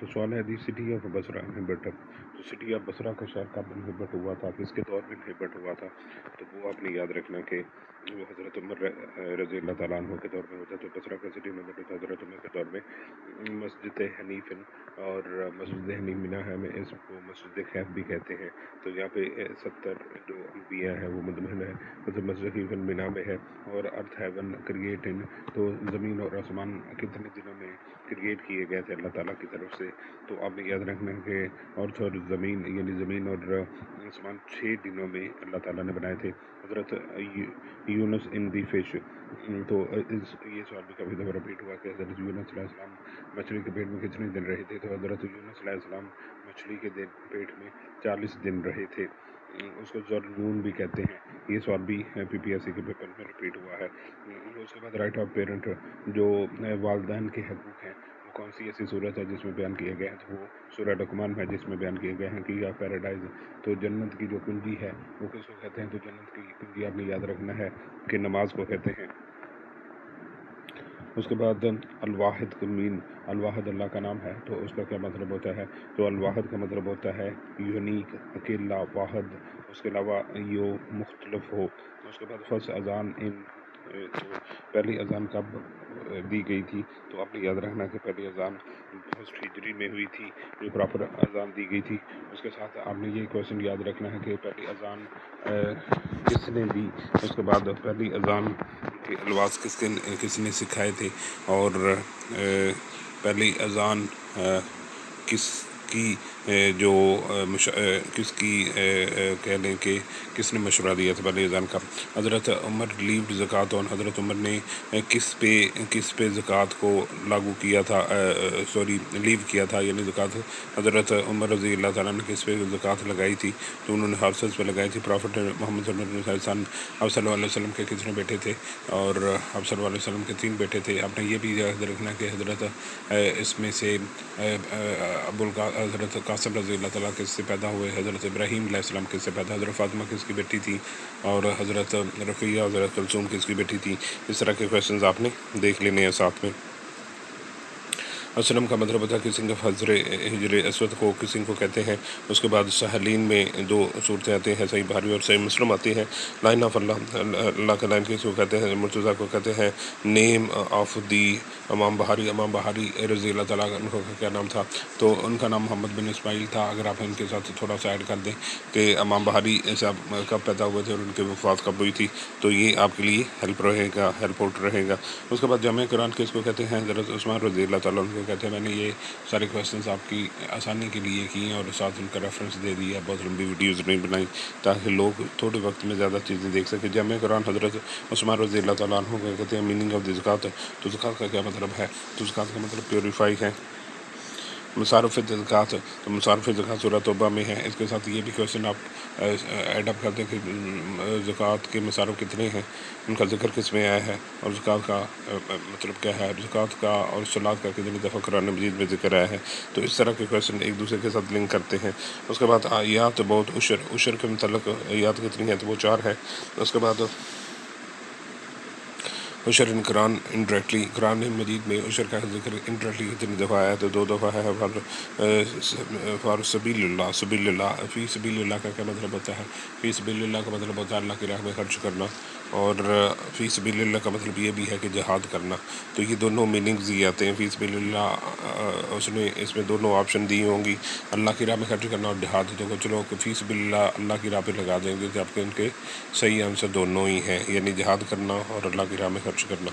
تو سوال ہے دی سٹی آف بصرہ انہبٹ، تو سٹی آف بصرہ کا شہر کب انہبٹ ہوا تھا، کس کے دور میں انہبٹ ہوا تھا؟ تو وہ آپ نے یاد رکھنا کہ وہ حضرت عمر رضی اللہ تعالیٰ عنہ کے دور میں ہوتا ہے۔ تو بصرہ کا سٹی انہبٹ ہوتا ہے حضرت عمر کے دور میں۔ مسجد حنیف اور مسجد حنیف منا ہے میں اس کو مسجد خیف بھی کہتے ہیں۔ تو یہاں پہ 70 جو انبیاء ہیں وہ مدمن ہے، مطلب مسجد حنیف منا میں ہے۔ اور ارتھ ہیون کریٹ ان، تو زمین اور آسمان کتنے دنوں میں کریٹ کیے گئے تھے اللہ تعالیٰ کی طرف سے؟ تو آپ نے یاد رکھنا ہے کہ ارتھ اور زمین یعنی زمین اور آسمان 6 دنوں میں اللہ تعالیٰ نے بنائے تھے۔ حضرت یونس ان دی فش، تو یہ سوال بھی کبھی دفعہ رپیٹ ہوا کہ حضرت یونس علیہ السلام مچھلی کے پیٹ میں کتنے دن رہے تھے؟ تو حضرت یونس علیہ السلام مچھلی کے پیٹ میں 40 دن رہے تھے۔ اس کو ذرنون بھی کہتے ہیں۔ یہ سوال بھی پی پی ایس سی کے پیپر میں رپیٹ ہوا ہے۔ اس کے بعد رائٹ آف پیرنٹ، جو والدین کے حقوق ہیں، وہ کون سی ایسی صورت ہے جس میں بیان کیے گئے ہیں؟ تو وہ سورہ لقمان ہے جس میں بیان کیے گئے ہیں کہ پیراڈائز، تو جنت کی جو کنجی ہے وہ کس کو کہتے ہیں؟ تو جنت کی کنجی آپ نے یاد رکھنا ہے کہ نماز کو کہتے ہیں۔ اس کے بعد الواحد کا مین، الواحد اللہ کا نام ہے تو اس کا کیا مطلب ہوتا ہے؟ تو الواحد کا مطلب ہوتا ہے یونیک، اکیلا، واحد، اس کے علاوہ یو مختلف ہو۔ اس کے بعد فرسٹ اذان ان، تو پہلی اذان کب دی گئی تھی؟ تو آپ نے یاد رکھنا کہ پہلی اذان فرسٹ ہجری میں ہوئی تھی، جو پراپر اذان دی گئی تھی۔ اس کے ساتھ آپ نے یہ کویشچن یاد رکھنا ہے کہ پہلی اذان کس نے دی، اس کے بعد پہلی اذان کے الفاظ کس نے سکھائے تھے، اور پہلی اذان کس کی جو کس کی کہہ لیں کہ کس نے مشورہ دیا تھا پہلی اذان کا؟ حضرت عمر لیوڈ زکوٰۃ آن، حضرت عمر نے کس پہ زکوٰۃ کو لاگو کیا تھا، لیو کیا تھا، یعنی زکوٰۃ حضرت عمر رضی اللہ تعالیٰ نے کس پہ زکوٰۃ لگائی تھی؟ تو انہوں نے ہارسز پہ لگائی تھی۔ پرافٹ محمد صلی اللہ علیہ وسلم کے کتنے بیٹے تھے؟ اور آپ صلی اللہ علیہ وسلم کے 3 بیٹے تھے۔ آپ نے یہ بھی یاد رکھنا کہ حضرت اس میں سے حضرت قاسم رضی اللہ تعالیٰ کس سے پیدا ہوئے، حضرت ابراہیم علیہ السلام کس سے پیدا، حضرت فاطمہ کس کی بیٹی تھی، اور حضرت رقیہ حضرت کلثوم کس کی بیٹی تھی؟ اس طرح کے کویشچنز آپ نے دیکھ لینے ہیں ساتھ میں۔ اسلم کا مطلب ہوتا ہے کسنگ آف ہجر اسود کو کسنگ کو کہتے ہیں۔ اس کے بعد سہلین میں 2 صورتیں آتی ہیں، صحیح بخاری اور صحیح مسلم آتی ہیں۔ لائن آف اللہ کا لائن کس کو کہتے ہیں؟ مرتضیٰ کو کہتے ہیں۔ نیم آف دی امام بہاری رضی اللہ تعالیٰ عنہ کا کیا نام تھا؟ تو ان کا نام محمد بن اسماعیل تھا۔ اگر آپ ان کے ساتھ تھوڑا سا ایڈ کر دیں کہ امام بہاری صاحب کب پیدا ہوئے تھے اور ان کی وفات کب ہوئی تھی، تو یہ آپ کے لیے ہیلپ آؤٹ رہے گا۔ اس کے بعد جامع قرآن کس کو کہتے ہیں؟ حضرت عثمان رضی اللہ تعالیٰ عنہ کو کہتے ہیں۔ میں نے یہ سارے کویشچنز آپ کی آسانی کے لیے کیے ہیں اور ساتھ ان کا ریفرنس دے دیا، بہت لمبی ویڈیوز نہیں بنائی تاکہ لوگ تھوڑے وقت میں زیادہ چیزیں دیکھ سکیں۔ جامع قرآن حضرت عثمان رضی اللہ تعالیٰ عنہ کو کہتے ہیں۔ میننگ آف دی زکوٰۃ، تو زکوٰۃ کا کیا مطلب ہے؟ تو زکوٰۃ کا مطلب پیوریفائی ہے۔ مصارف زکوٰۃ، تو مصارف زکوٰۃ سورہ توبہ میں ہے۔ اس کے ساتھ یہ بھی کویشچن آپ ایڈ اپ کرتے ہیں کہ زکوٰۃ کے مصارف کتنے ہیں، ان کا ذکر کس میں آیا ہے، اور زکوٰۃ کا مطلب کیا ہے، زکوٰۃ کا اور صلاۃ کا کتنی دفعہ قرآن مجید میں ذکر آیا ہے۔ تو اس طرح کے کویشچن ایک دوسرے کے ساتھ لنک کرتے ہیں۔ اس کے بعد آیات بہت عشر کے متعلق آیات کتنی ہیں؟ تو وہ 4 ہیں۔ اس کے بعد عشر ان قرآن انڈائریکٹلی، قرآن مجید میں عشر کا ذکر انڈائریکٹلی کتنی دفعہ آیا؟ تو 2 دفعہ ہے۔ فار سبیل اللہ، سبیل اللہ، فی سبیل اللہ کا کیا مطلب ہوتا ہے؟ فی سبیل اللہ کا مطلب ہوتا ہے اللہ کی راہ میں خرچ کرنا، اور فی سبیل اللہ کا مطلب یہ بھی ہے کہ جہاد کرنا۔ تو یہ دونوں میننگز یہ آتے ہیں۔ فی سبیل اللہ اس نے اس میں دونوں آپشن دی ہوں گی، اللہ کی راہ میں خرچ کرنا اور جہاد۔ تو چلو کہ فی سبیل اللہ کی راہ پہ لگا دیں گے، جبکہ ان کے صحیح آنسر دونوں ہی ہیں، یعنی جہاد کرنا اور اللہ کی راہ میں خرچ کرنا۔